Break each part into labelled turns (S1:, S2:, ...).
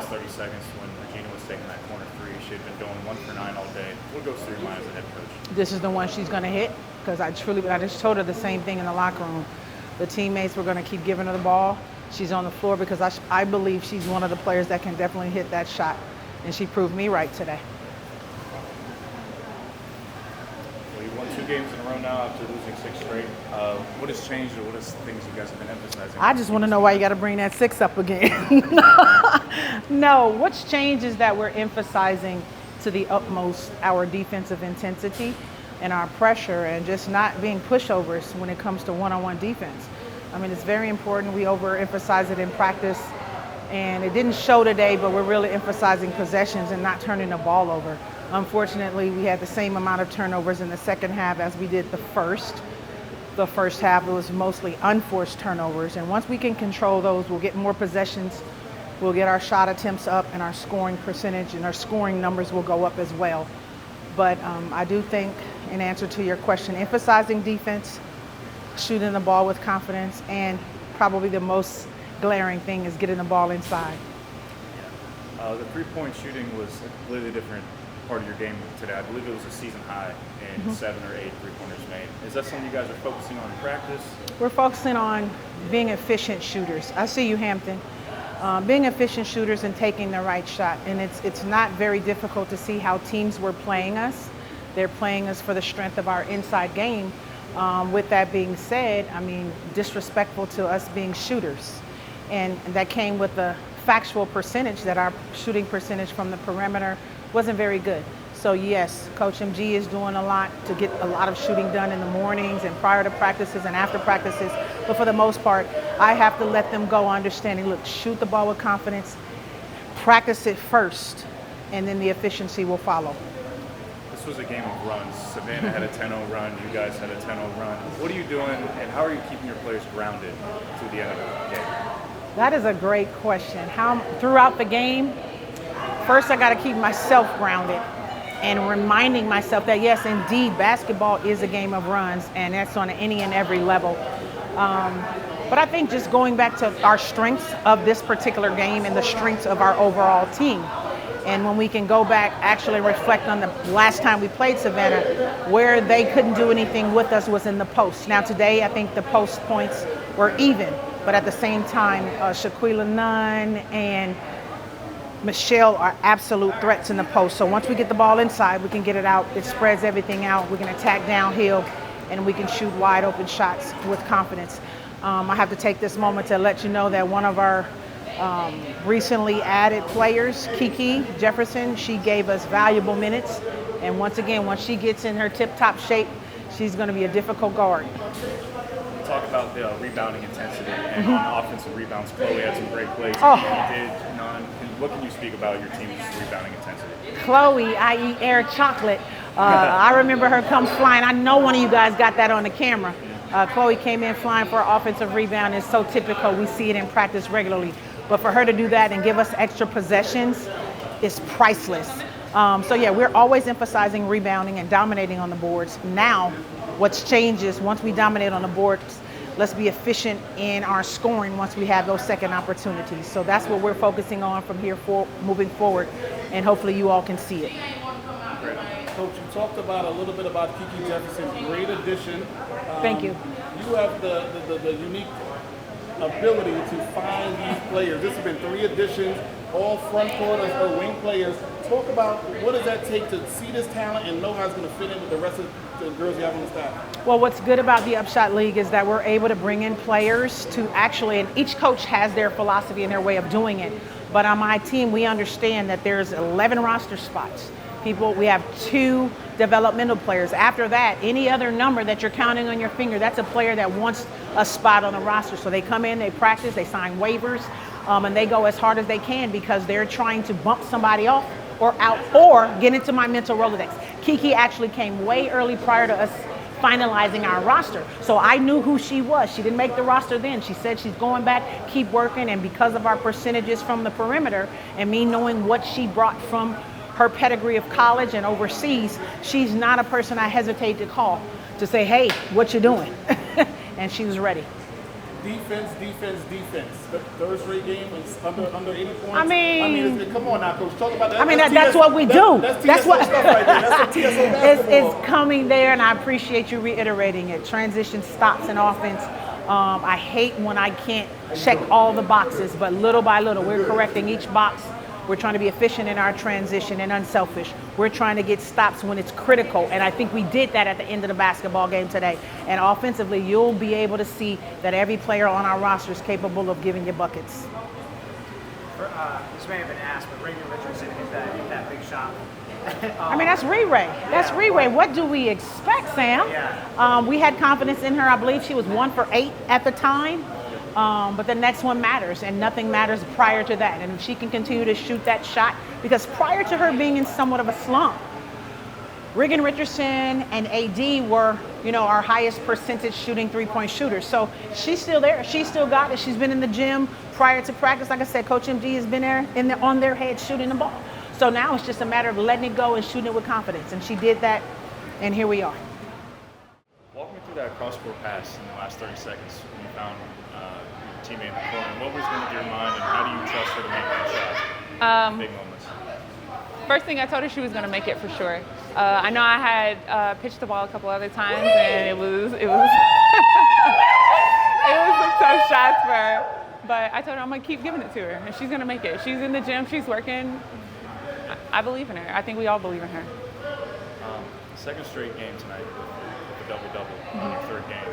S1: last 30 seconds when Regina was taking that corner three. She had been going 1 for 9 all day. What goes through your mind as a head coach?
S2: This is the one she's going to hit, because I just told her the same thing in the locker room. The teammates were going to keep giving her the ball. She's on the floor because I believe she's one of the players that can definitely hit that shot, and she proved me right today.
S1: Well, you won 2 games in a row now after losing 6 straight. What has changed, or what is things you guys have been emphasizing?
S2: I just want to know why you got to bring that 6 up again. No, what's changed is that we're emphasizing to the utmost our defensive intensity and our pressure, and just not being pushovers when it comes to one-on-one defense. I mean, it's very important. We overemphasize it in practice, and it didn't show today, but we're really emphasizing possessions and not turning the ball over. Unfortunately, we had the same amount of turnovers in the second half as we did the first. The first half, it was mostly unforced turnovers, and once we can control those, we'll get more possessions, we'll get our shot attempts up, and our scoring percentage and our scoring numbers will go up as well. But I do think, in answer to your question, emphasizing defense, shooting the ball with confidence, and probably the most glaring thing is getting the ball inside.
S1: The three-point shooting was a completely different part of your game today. I believe it was a season high in 7 or 8 three-pointers made. Is that something you guys are focusing on in practice?
S2: We're focusing on being efficient shooters. I see you, Hampton. Being efficient shooters and taking the right shot. And it's not very difficult to see how teams were playing us. They're playing us for the strength of our inside game. With that being said, I mean, disrespectful to us being shooters. And that came with the factual percentage that our shooting percentage from the perimeter wasn't very good. So yes, Coach MG is doing a lot to get a lot of shooting done in the mornings and prior to practices and after practices. But for the most part, I have to let them go understanding, look, shoot the ball with confidence, practice it first, and then the efficiency will follow.
S1: This was a game of runs. Savannah had a 10-0 run. You guys had a 10-0 run. What are you doing, and how are you keeping your players grounded to the end of the game?
S2: That is a great question. Throughout the game, first I got to keep myself grounded and reminding myself that, yes, indeed, basketball is a game of runs, and that's on any and every level. But I think just going back to our strengths of this particular game and the strengths of our overall team. And when we can go back, actually reflect on the last time we played Savannah, where they couldn't do anything with us was in the post. Now today, I think the post points were even, but at the same time, Schaquilla Nunn and Michelle are absolute threats in the post. So once we get the ball inside, we can get it out. It spreads everything out. We can attack downhill, and we can shoot wide open shots with confidence. I have to take this moment to let you know that one of our recently added players, Kiki Jefferson, she gave us valuable minutes. And once again, once she gets in her tip-top shape, she's going to be a difficult guard.
S1: Talk about the rebounding intensity and on offensive rebounds. Chloe had some great plays.
S2: Oh.
S1: You did none. What can you speak about your team's rebounding intensity?
S2: Chloe, i.e. Air Chocolate. I remember her come flying. I know one of you guys got that on the camera. Chloe came in flying for an offensive rebound. It's so typical. We see it in practice regularly. But for her to do that and give us extra possessions is priceless. So yeah, we're always emphasizing rebounding and dominating on the boards. Now, what's changed is once we dominate on the boards, let's be efficient in our scoring once we have those second opportunities. So that's what we're focusing on from here moving forward, and hopefully you all can see it.
S3: Coach, you talked about a little bit about Kiki Jefferson, great addition.
S2: Thank you.
S3: You have the unique ability to find these players. This has been 3 additions, all front court or wing players. Talk about what does that take to see this talent and know how it's going to fit in with the rest of the girls you have on the staff?
S2: Well, what's good about the UPSHOT League is that we're able to bring in players to actually, and each coach has their philosophy and their way of doing it. But on my team, we understand that there's 11 roster spots. We have 2 developmental players. After that, any other number that you're counting on your finger, that's a player that wants a spot on the roster. So they come in, they practice, they sign waivers, and they go as hard as they can because they're trying to bump somebody off or out or get into my mental Rolodex. Kiki actually came way early prior to us finalizing our roster. So I knew who she was. She didn't make the roster then. She said she's going back, keep working, and because of our percentages from the perimeter and me knowing what she brought from her pedigree of college and overseas, she's not a person I hesitate to call to say, hey, what you doing? And she was ready.
S3: defense. The third straight game was under 80 points.
S2: I mean,
S3: come on now, Coach. Talk about that.
S2: I mean, that's what we do.
S3: That's what stuff right there. That's the TSO basketball.
S2: It's coming there, and I appreciate you reiterating it. Transition stops in offense. I hate when I can't check all the boxes, but little by little, we're correcting each box. We're trying to be efficient in our transition and unselfish. We're trying to get stops when it's critical, and I think we did that at the end of the basketball game today. And offensively, you'll be able to see that every player on our roster is capable of giving you buckets.
S4: This may have been asked, but Reagan Richardson hit that big shot.
S2: I mean, that's Ray. That's Ray. What do we expect, Sam?
S4: Yeah.
S2: We had confidence in her. I believe she was 1 for 8 at the time. But the next one matters, and nothing matters prior to that. And if she can continue to shoot that shot, because prior to her being in somewhat of a slump, Reagan Richardson and AD were, our highest percentage shooting three-point shooters. So she's still there. She's still got it. She's been in the gym prior to practice. Like I said, Coach MD has been there on their head shooting the ball. So now it's just a matter of letting it go and shooting it with confidence. And she did that, and here we are.
S1: Walk me through that cross-court pass in the last 30 seconds when you found your teammate in the corner. What was going through your mind, and how do you trust her to make that shot? Big moments.
S5: First thing I told her she was going to make it for sure. I know I had pitched the ball a couple other times, and it was it was some tough shots for her. But I told her I'm going to keep giving it to her, and she's going to make it. She's in the gym, she's working. I believe in her. I think we all believe in her.
S1: Second straight game tonight with a double-double on your third game.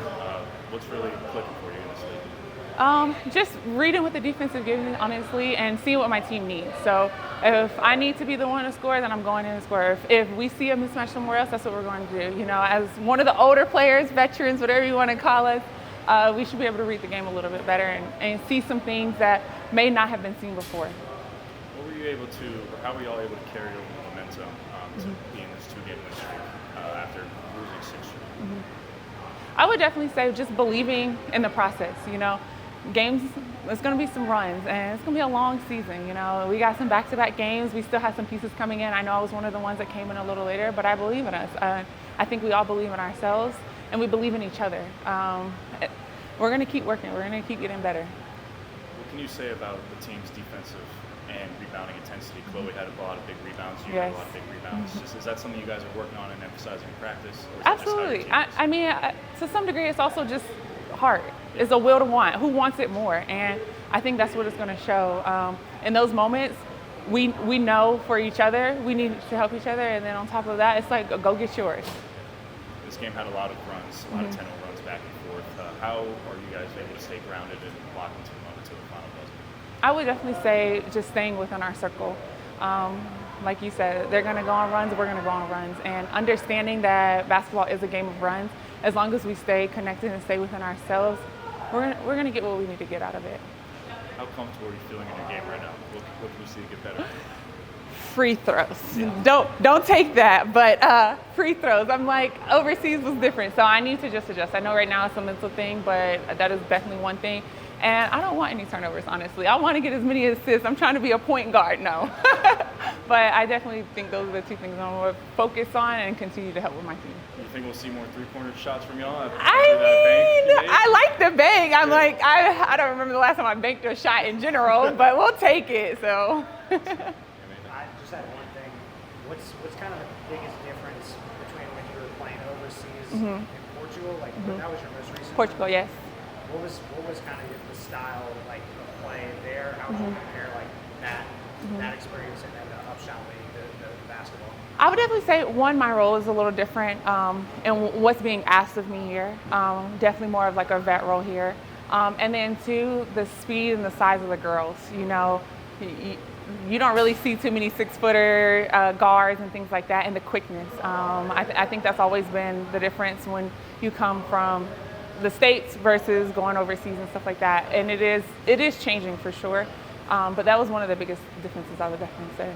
S1: What's really clicking for you in this league?
S5: Just reading what the defense is giving me, honestly, and seeing what my team needs. So if I need to be the one to score, then I'm going in and score. If we see a mismatch somewhere else, that's what we're going to do. As one of the older players, veterans, whatever you want to call us, we should be able to read the game a little bit better and see some things that may not have been seen before.
S1: What were you able to, or how were you all able to carry over the momentum to be in this two-game win streak after losing 6 straight?
S5: I would definitely say just believing in the process. Games, it's going to be some runs, and it's going to be a long season. We got some back-to-back games. We still have some pieces coming in. I know I was one of the ones that came in a little later, but I believe in us. I think we all believe in ourselves, and we believe in each other. We're going to keep working. We're going to keep getting better.
S1: What can you say about the team's defensive and rebounding intensity? Chloe had a lot of big rebounds. You had a lot of big rebounds. Is that something you guys are working on and emphasizing in practice?
S5: Absolutely. I mean, to some degree, it's also just heart. It's a will to want. Who wants it more? And I think that's what it's going to show. In those moments, we know for each other, we need to help each other. And then on top of that, it's like, go get yours.
S1: This game had a lot of runs, a lot of 10-0 runs back and forth. How are you guys able to stay grounded and lock into the moment until the final buzzer?
S5: I would definitely say just staying within our circle. Like you said, they're going to go on runs, we're going to go on runs. And understanding that basketball is a game of runs, as long as we stay connected and stay within ourselves, we're going to get what we need to get out of it.
S1: How comfortable are you feeling in your game right now? What can you see to get better?
S5: Free throws. Yeah. Don't take that, but free throws. I'm like, overseas was different, so I need to just adjust. I know right now it's a mental thing, but that is definitely one thing. And I don't want any turnovers, honestly. I want to get as many assists. I'm trying to be a point guard, no. But I definitely think those are the two things I'm going to focus on and continue to help with my team.
S1: You think we'll see more three-pointer shots from y'all?
S5: I like the bank. I'm like, I don't remember the last time I banked a shot in general, but we'll take it, so.
S4: I just had one thing. What's kind of the biggest difference between when you were playing overseas in Portugal? Like, that was your most recent
S5: Portugal, yes.
S4: What was kind of the style like of play there? How would you compare like that experience and then the UPSHOT league, the basketball?
S5: I would definitely say, one, my role is a little different in what's being asked of me here. Definitely more of like a vet role here. And then two, the speed and the size of the girls. You don't really see too many 6-footer guards and things like that, and the quickness. I think that's always been the difference when you come from the States versus going overseas and stuff like that. And it is changing for sure. But that was one of the biggest differences, I would definitely say.